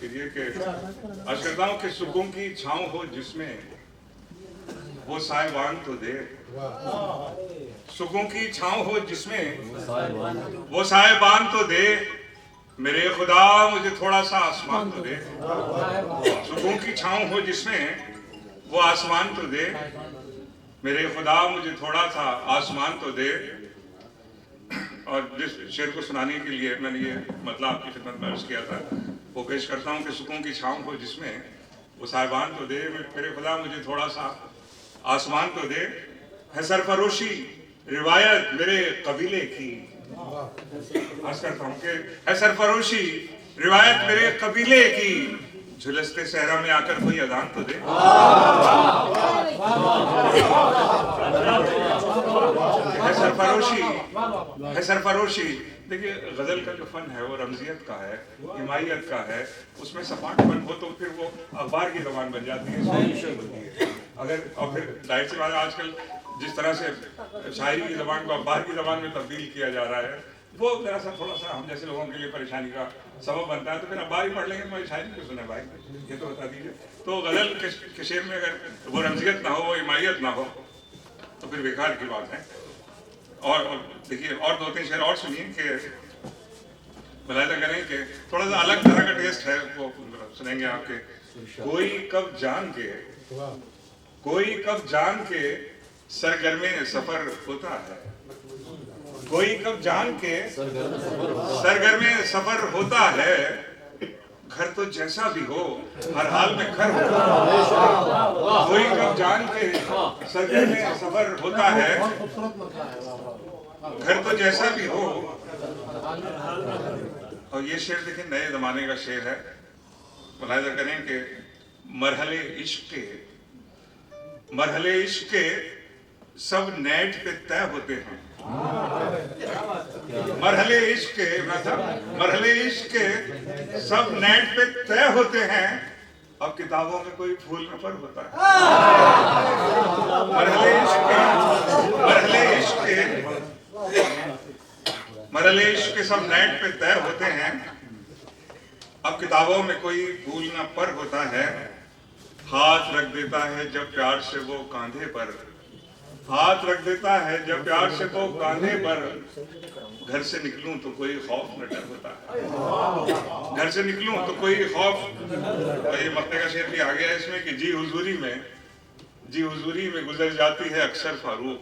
कीजिए कि अर्ज करता हूँ कि सुकून की छाँव हो जिसमें वो साहिबान तो दे, सुकून की छाँव हो जिसमें वो साहिबान तो दे, मेरे खुदा मुझे थोड़ा सा आसमान तो दे। सुकून की छाँव हो जिसमें वो आसमान तो दे, मेरे खुदा मुझे थोड़ा सा आसमान तो दे। और जिस शेर को सुनाने के लिए मैंने ये मतलब आपकी खिदमत में अर्ज किया था वो पेश करता हूँ कि सुकून की छाँव हो जिसमें वो साहिबान तो दे, मेरे खुदा मुझे थोड़ा सा आसमान तो दे। है सरफरोशी रिवायत मेरे कबीले की, अर्ज करता हूँ कि है सरफरोशी रिवायत मेरे कबीले की, झुलसते सहरा में आकर कोई अजान तो दे। है सरफरोशी। देखिए गजल का जो फन है वो रमजियत का है, हिमायत का है, उसमें सपाटपन हो तो फिर वो अखबार की ज़बान बन जाती है, होती है। अगर और फिर जाहिर सी बात है आजकल जिस तरह से शायरी की ज़बान को अखबार की ज़बान में तब्दील किया जा रहा है वो जरा सा थोड़ा सा हम जैसे लोगों के लिए परेशानी का सबब बनता है। तो फिर अखबार ही पढ़ लेंगे तो शायरी क्यों सुने भाई, ये तो बता दीजिए। तो गजल के शेर में अगर वो रमजियत ना हो, वो हिमायत ना हो तो फिर बेकार की बात है। और देखिए और दो तीन शेर और सुनिए कि मुलाहिजा करें कि थोड़ा सा अलग तरह का टेस्ट है, वो सुनेंगे आपके। कोई कब जान के सरगर्मे सफर होता है, कोई कब जान के सरगर्मे सफर होता है, घर तो जैसा भी हो हर हाल में घर होता है। कोई कब जान के सरगर्मे सफर होता है, घर तो जैसा भी हो। और ये शेर देखिए नए जमाने का शेर है, मुलाहिजा करें कि मरहले इश्क के सब नेट पे तय होते हैं। मरहले इश्क के सब नेट पे तय होते हैं, अब किताबों में कोई फूल न पर होता है। मरहले इश्क के सब नेट पे तय होते हैं, अब किताबों में कोई फूल न पर होता है। हाथ रख देता है जब प्यार से वो कांधे पर, हाथ रख देता है जब प्यार से वो कांधे पर, घर से निकलूं तो कोई खौफ न डर होता है। घर से निकलूं तो कोई खौफ। और ये मक्ते का शेर भी आ गया इसमें कि जी हुजूरी में गुजर जाती है अक्सर फारूक,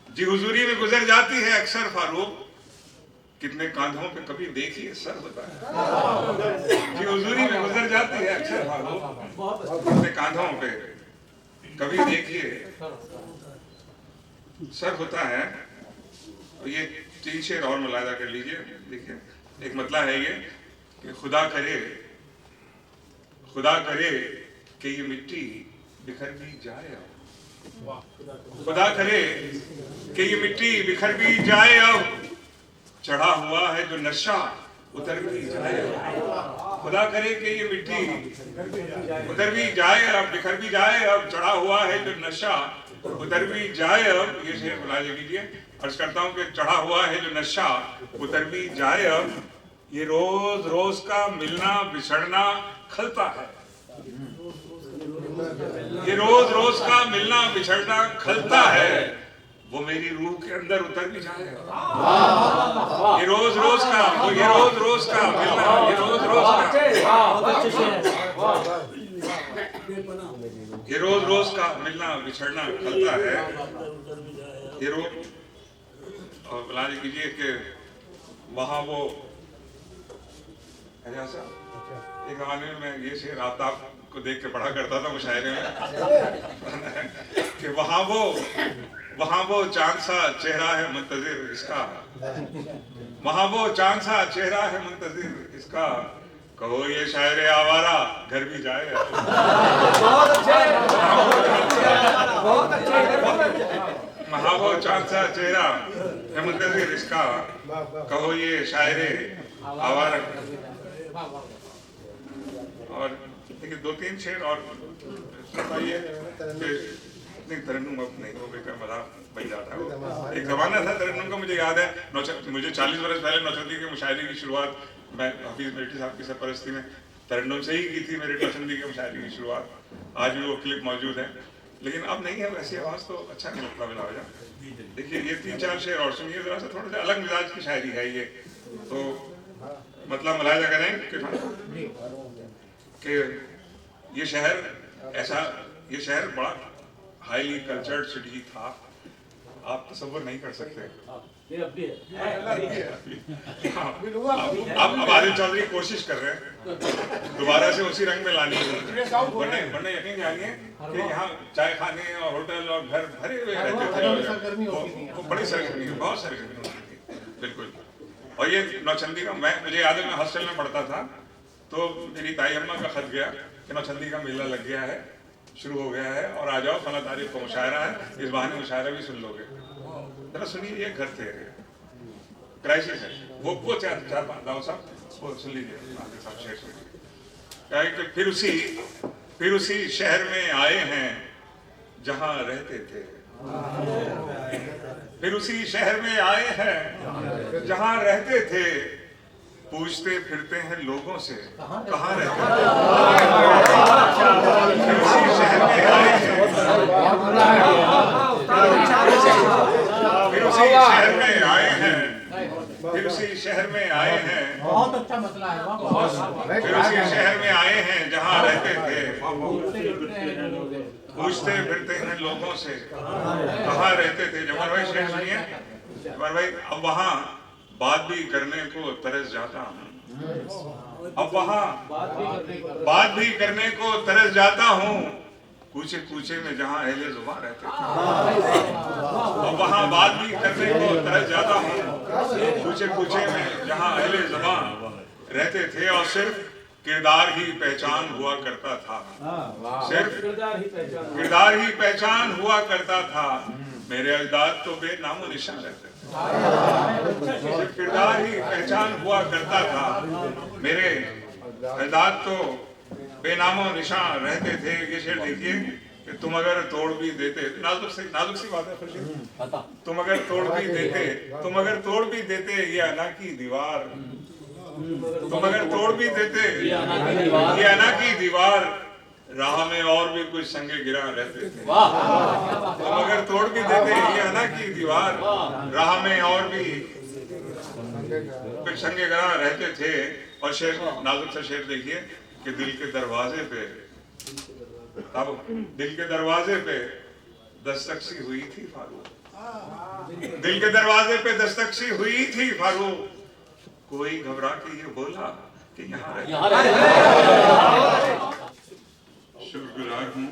जी हुजूरी में गुजर जाती है अक्सर फारूक, कितने कांधों पे कभी देखिए सर होता है। जी हुजूरी में गुजर जाती है अक्सर फारूक, कितने कांधों पे कभी देखिए सर होता है। तो ये तीन शेर और मुलाहिजा कर लीजिए। देखिए एक मतलब है ये कि खुदा करे कि ये मिट्टी बिखर भी जाए, खुदा करे कि ये मिट्टी बिखर भी जाए, अब चढ़ा हुआ है जो नशा उतर भी जाए। खुदा करे कि ये मिट्टी उतर भी जाए, अब बिखर भी जाए, अब चढ़ा हुआ है जो नशा उतर भी जाए। अब ये शेर मुलाहिजा कीजिए। अर्ज करता हूँ कि चढ़ा हुआ है जो नशा उतर भी जाए, अब ये रोज रोज का मिलना बिछड़ना खलता है, ये रोज रोज का मिलना बिछड़ना खलता है, वो मेरी रूह के अंदर उतर भी जाए। ये रोज रोज का मिलना, ये रोज रोज का मिलना बिछड़ना खलता है, ये रोज। और बुलाने कीजिए कि वहां वो ऐसा एक जमाने में मैं ये शेर आफ्ताब को देख के पढ़ा करता था मुशायरे में कि वहां वो चांद सा चेहरा है मुंतजिर इसका, वहां वो चांद सा चेहरा है मुंतजिर इसका, कहो ये शायरे आवारा घर भी जाए। वहां वो चांद सा चेहरा है मुंतजिर इसका, कहो ये शायरे आवारा। और देखिए दो तीन शेर और बताइए। नहीं तरन्नुम अब नहीं हो गई, मजाक बन जाता है। एक जमाना था तरन्नुम का, मुझे याद है मुझे 40 वर्ष पहले नौचंदी के मुशायरे की शुरुआत मैं हफीज मेटी साहब की सरपरस्ती में तरन्नुम से ही की थी, मेरे नौचंदी के मुशायरे की शुरुआत। आज भी वो क्लिप मौजूद है, लेकिन अब नहीं है वैसी आवाज़, तो अच्छा नहीं लगता मिला हो जाए। देखिए ये 3-4 शेर और सुनिए जरा सा, थोड़ा सा अलग मिजाज की शायरी है ये, तो मतलब मुलाहिजा करें कि ये शहर बड़ा हाईली कल्चर्ड सिटी था, आप तसव्वुर नहीं कर सकते। अब आदिल चौधरी कोशिश कर रहे हैं दोबारा से उसी रंग में लाने की, वरना यकीन जानिए कि यहाँ चाय खाने और होटल और घर भरे हुए रहते थे, बड़ी सरगर्मी, बहुत सरगर्मी होती थी, बिल्कुल। और ये नौचंदी का मुझे याद है, मैं हॉस्टल में पढ़ता था, तो मेरी ताई अम्मा का खत गया कि नौचंदी का मेला लग गया है, शुरू हो गया है, और आ जाओ, फला तारीख को मुशायरा है, इस बहाने मुशायरा भी सुन लोगे। जरा सुनिए, ये घर थे, क्राइसिस है, वो 4-5 दाव साहब वो सुन लीजिए, साहब शेर सुनिए। क्या है कि फिर उसी शहर में आए हैं जहां रहते थे, फिर उसी शहर में आए हैं जहां रहते थे, पूछते फिरते हैं लोगों से कहाँ रहते थे। फिर उसी शहर में आए हैं, फिर उसी शहर में आए हैं, फिर उसी शहर में आए हैं, बहुत अच्छा मसला है, फिर उसी शहर में आए हैं जहाँ रहते थे, पूछते फिरते हैं लोगों से कहाँ रहते थे। जमाल भाई शेर सुनिए, जमाल भाई, अब वहाँ बात भी करने को तरस जाता हूँ, अब वहाँ बात भी करने को तरस जाता हूँ, कूचे कूचे में जहाँ अहले जुबान रहते थे, अब वहाँ बात भी करने को तरस जाता हूँ, कूचे कूचे में जहाँ अहले जुबान रहते थे, और सिर्फ किरदार ही पहचान हुआ करता था, सिर्फ किरदार ही पहचान हुआ करता था, मेरे अजदाद तो बेनामो निशान रहते थे, सिर्फ किरदार ही पहचान हुआ करता था, मेरे अजदाद तो बेनामो निशान रहते थे। ये शेर देखिए कि तुम अगर तोड़ भी देते, नाजुक सी बात है खुर्शीद, तुम अगर तोड़ भी देते ये अना की दीवार, तुम अगर तोड़ भी देते ये अना की दीवार, राह में और भी कुछ संगे गिरा रहते थे, तुम अगर तोड़ भी देते ये अना की दीवार, राह में और भी कुछ संगे गिरा रहते थे। और शेर, नाजुक सा शेर देखिए कि दिल के दरवाजे पे, अब दिल के दरवाजे पे दस्तक सी हुई थी फारूक, दिल के दरवाजे पे दस्तक सी हुई थी फारूक, कोई घबरा के ये बोला कि यहाँ शुक्रगुजार हूँ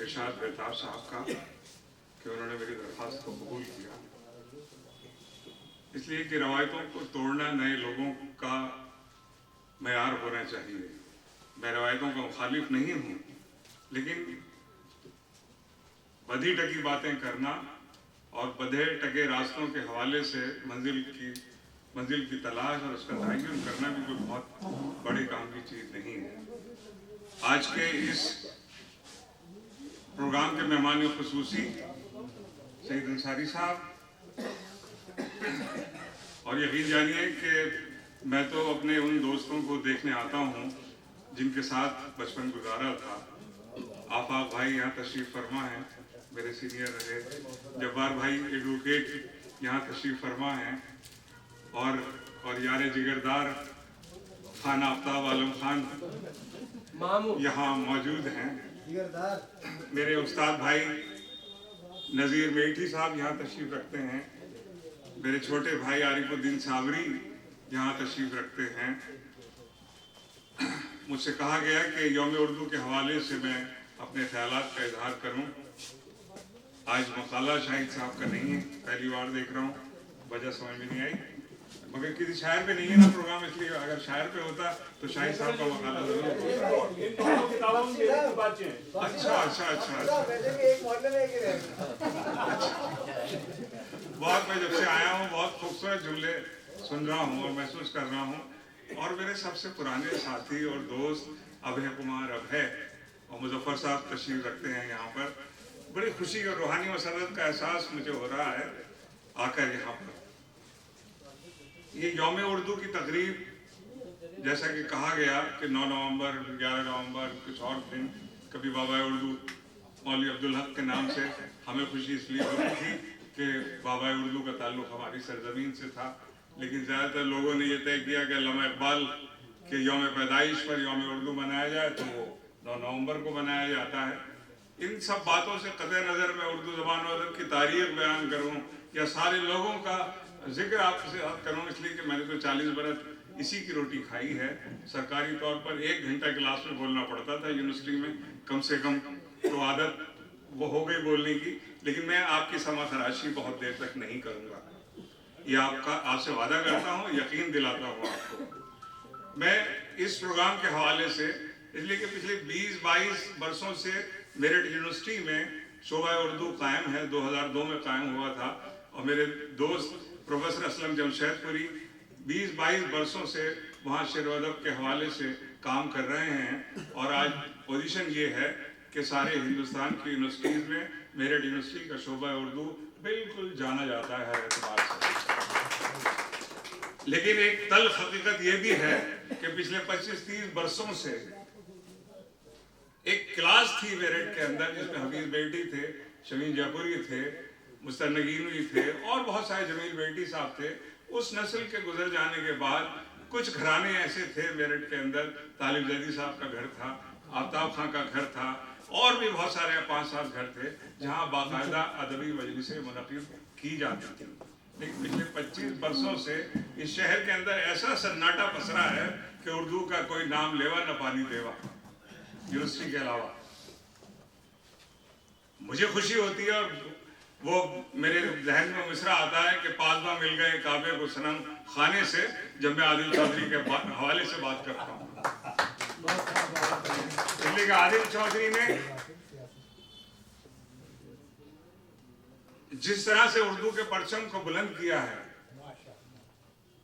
इरशाद बेताब साहब का कि उन्होंने मेरी दरख्वास्त को कबूल किया, इसलिए कि रवायतों को तोड़ना नए लोगों का मयार होना चाहिए। मैं रवायतों का मुखालिफ नहीं हूँ, लेकिन बधी टकी बातें करना और बधे टके रास्तों के हवाले से मंजिल की तलाश और उसका तयन करना भी कोई बहुत बड़े काम की चीज़ नहीं है। आज के इस प्रोग्राम के मेहमान खुसूसी सईद अंसारी साहब, और यकीन जानिए कि मैं तो अपने उन दोस्तों को देखने आता हूँ जिनके साथ बचपन गुजारा था। आफाक भाई यहाँ तशरीफ फरमा हैं, मेरे सीनियर रहे, जब्बार भाई एडवोकेट यहाँ तशरीफ फरमा हैं, और यार जिगरदार खान आफ्ताब आलम खान यहाँ मौजूद हैं। मेरे उस्ताद भाई नज़ीर मेठी साहब यहाँ तशरीफ रखते हैं, मेरे छोटे भाई आरिफुद्दीन सावरी यहाँ तशरीफ रखते हैं। मुझसे कहा गया कि यौम उर्दू के हवाले से मैं अपने ख्यालात का इजहार करूं। आज मकाला शाहिद साहब का नहीं है, पहली बार देख रहा हूँ, वजह समझ में नहीं आई, मगर किसी शायर पे नहीं है ना प्रोग्राम, इसलिए अगर शायर पे होता तो शाहिद साहब का मकाला जरूर होता। अच्छा बहुत, मैं जब से आया हूँ बहुत खूबसूरत जुमले सुन रहा हूँ और महसूस कर रहा हूँ, और मेरे सबसे पुराने साथी और दोस्त अभय कुमार अभय और मुजफ्फर साहब तशरीफ रखते हैं यहाँ पर। बड़ी खुशी और रूहानी मसरत का एहसास मुझे हो रहा है आकर यहाँ पर। ये यौम उर्दू की तकरीब, जैसा कि कहा गया कि 9 नवंबर, 11 नवंबर, कुछ और दिन, कभी बाबा उर्दू मौलवी अब्दुल हक के नाम से हमें खुशी इसलिए होती थी कि बाबा उर्दू का ताल्लुक हमारी सरजमीन से था, लेकिन ज़्यादातर लोगों ने ये तय किया कि अल्लामा इकबाल के यौम पैदाइश पर यौम उर्दू मनाया जाए, तो वो 9 नवंबर को मनाया जाता है। इन सब बातों से कतई नज़र मैं उर्दू ज़बान और अदब की तारीख बयान करूँ या सारे लोगों का जिक्र आपसे करूँ, इसलिए कि मैंने तो 40 बरस इसी की रोटी खाई है। सरकारी तौर पर 1 घंटा क्लास में बोलना पड़ता था यूनिवर्सिटी में कम से कम, तो आदत वो हो गई बोलने की। लेकिन मैं आपकी समा खराशी बहुत देर तक नहीं करूँगा, ये आपसे वादा करता हूँ, यकीन दिलाता हूँ आपको। मैं इस प्रोग्राम के हवाले से, इसलिए कि पिछले 20-22 वर्षों से मेरठ यूनिवर्सिटी में शोबा उर्दू कायम है, 2002 में कायम हुआ था, और मेरे दोस्त प्रोफेसर असलम जमशेदपुरी 20-22 वर्षों से वहाँ शेर व अदब के हवाले से काम कर रहे हैं। और आज पोजीशन ये है कि सारे हिंदुस्तान की यूनिवर्सिटीज़ में मेरठ यूनिवर्सिटी का शोबा उर्दू बिल्कुल जाना जाता है एतबार से। लेकिन एक तल्ख हकीकत ये भी है कि पिछले 25-30 वर्षों से एक क्लास थी मेरठ के अंदर जिसमें हफीज बेटी थे, शमीन जयपुरी थे, मुस्तर नगीनवी थे और बहुत सारे जमील बेटी साहब थे। उस नस्ल के गुजर जाने के बाद कुछ घराने ऐसे थे मेरठ के अंदर, तालिब जैदी साहब का घर था, आफ्ताब खां का घर था, और भी बहुत सारे 5-7 घर थे जहाँ बाकायदा अदबी मजलिसें मुनक़िद की जाती थी। लेकिन पिछले 25 वर्षों से इस शहर के अंदर ऐसा सन्नाटा पसरा है कि उर्दू का कोई नाम लेवा न पानी देवा, यूनिवर्सिटी के अलावा। मुझे खुशी होती है और वो मेरे जहन में मिसरा आता है कि पासबा मिल गए काबे को सनम खाने से, जब मैं आदिल चौधरी के हवाले से बात करता हूँ। इसलिए कि आदिल चौधरी ने जिस तरह से उर्दू के परचम को बुलंद किया है,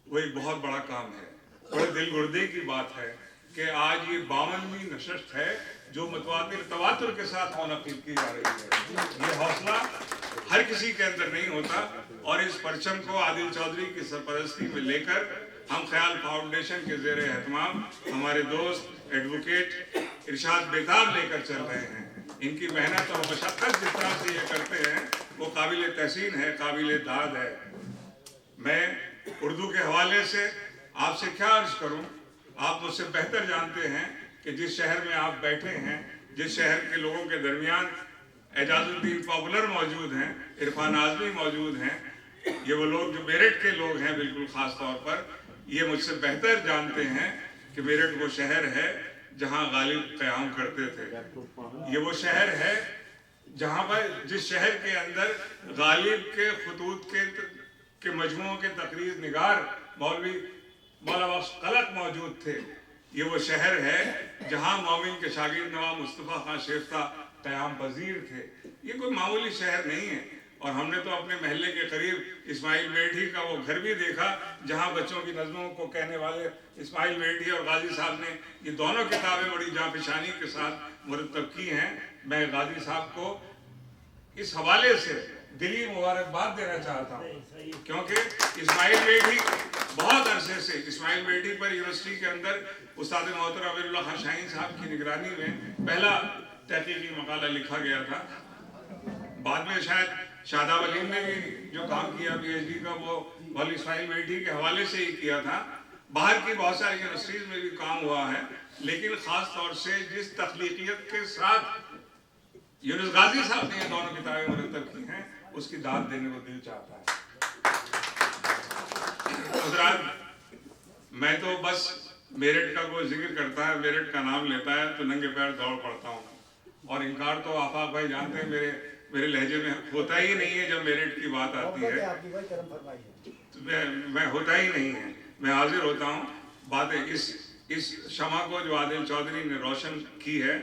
वो एक बहुत बड़ा काम है। बड़े दिल गुर्दे की बात है कि आज ये 52वीं नशस्त है जो मुतवातिर तवातुर के साथ मुनक़िद की जा रही है। ये हौसला हर किसी के अंदर नहीं होता, और इस परचम को आदिल चौधरी की सरपरस्ती में लेकर हम ख्याल फाउंडेशन के ज़ेरे एहतमाम हमारे दोस्त एडवोकेट इरशाद बेताब लेकर चल रहे हैं। इनकी मेहनत और मशक्क़त जिस तरह से ये करते हैं वो काबिल तहसीन है, काबिल दाद है। मैं उर्दू के हवाले से आपसे क्या अर्ज करूं, आप मुझसे बेहतर जानते हैं कि जिस शहर में आप बैठे हैं, जिस शहर के लोगों के दरमियान एजाजुद्दीन पॉपुलर मौजूद हैं, इरफान आज़मी मौजूद हैं, ये वो लोग जो मेरठ के लोग हैं बिल्कुल ख़ास तौर पर, ये मुझसे बेहतर जानते हैं कि मेरठ वो शहर है जहाँ गालिब क़याम करते थे। ये वो शहर है जहाँ पर, जिस शहर के अंदर गालिब के खतूत के मजमूओं के तकरीर निगार मौलवी मौलाना कलक मौजूद थे। ये वो शहर है जहाँ मोमिन के शागिर्द नवाब मुस्तफ़ा खां शेफ्ता क़याम पज़ीर थे। ये कोई मामूली शहर नहीं है। और हमने तो अपने महल्ले के करीब इस्माइल मेढी का वो घर भी देखा जहाँ बच्चों की नज़मों को कहने वाले इस्माइल मेढी और गाजी साहब ने ये दोनों किताबें बड़ी जाँफशानी के साथ मुरतब की हैं। मैं गाजी साहब को इस हवाले से दिली मुबारकबाद देना चाहता हूँ, क्योंकि इस्माइल मेढी बहुत अरसे से, इस्माइल मेढी पर यूनिवर्सिटी के अंदर उस्ताद मोहतरम अमीरुल्लाह खान शाहीन साहब की निगरानी में पहला तहकीकी मकाला लिखा गया था। बाद में शायद शादाब अलीम ने भी जो काम किया PhD का, वो मौलवी इस्माइल मेढी के हवाले से ही किया था। बाहर की बहुत सारी यूनिवर्सिटीज़ में भी काम हुआ है, लेकिन ख़ास तौर से जिस तख्लीकियत के साथ यूनुस गाजी साहब ने ये दोनों किताबें मुरतब की हैं, उसकी दाद देने को दिल चाहता है। मैं तो बस मेरठ का कोई जिक्र करता है, मेरठ का नाम लेता है तो नंगे पैर दौड़ पड़ता हूँ, और इनकार तो आफाक भाई जानते हैं मेरे लहजे में होता ही नहीं है। जब मेरठ की बात आती है तो मैं होता ही नहीं है, मैं हाजिर होता हूँ। बातें इस शमा को जो आदिल चौधरी ने रोशन की है,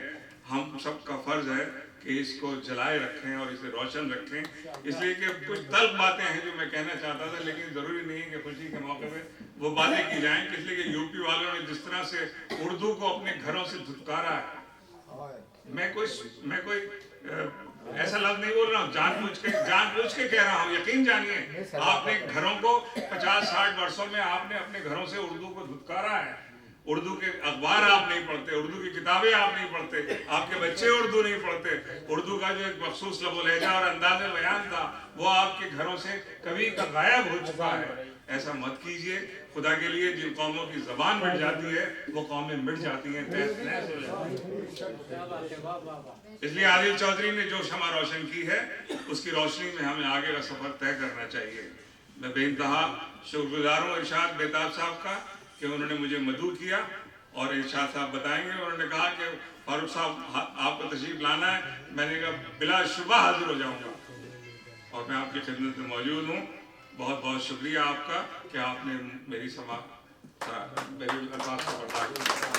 हम सबका फ़र्ज है कि इसको जलाए रखें और इसे रोशन रखें। इसलिए कि कुछ तल्ख बातें हैं जो मैं कहना चाहता था, लेकिन ज़रूरी नहीं है कि खुशी के मौके पे वो बातें की जाएं। इसलिए कि यूपी वालों ने जिस तरह से उर्दू को अपने घरों से धुतकारा है, मैं कोई ऐसा लफ्ज नहीं बोल रहा हूँ, जानबूझ के कह रहा हूँ। यकीन जानिए, आपने घरों को 50-60 वर्षों में आपने अपने घरों से उर्दू को धुतकारा है। उर्दू के अखबार आप नहीं पढ़ते, उर्दू की किताबें आप नहीं पढ़ते, आपके बच्चे उर्दू नहीं पढ़ते। उर्दू का जो एक मखसूस लबो लहजा और अंदाज बयान था वो आपके घरों से कभी का गायब हो चुका है। ऐसा मत कीजिए। खुदा के लिए जिन कौमों की जबान मिट जाती है वो कौमें मिट जाती हैं, तहस नहस हो जाती हैं। इसलिए आदिल चौधरी ने जो शमा रोशन की है उसकी रोशनी में हमें आगे का सफर तय करना चाहिए। मैं बेइंतहा शुक्रगुजार हूँ इरशाद बेताब साहब का कि उन्होंने मुझे मदऊ किया। और इरशाद साहब बताएंगे, उन्होंने कहा कि फारूक साहब आपको तशरीफ लाना है। मैंने कहा बिलाशुबा हाजिर हो जाऊंगा और मैं आपकी खिदमत में मौजूद हूँ। बहुत बहुत शुक्रिया आपका कि आपने मेरी अल्फाज को बर्दाश्त किया।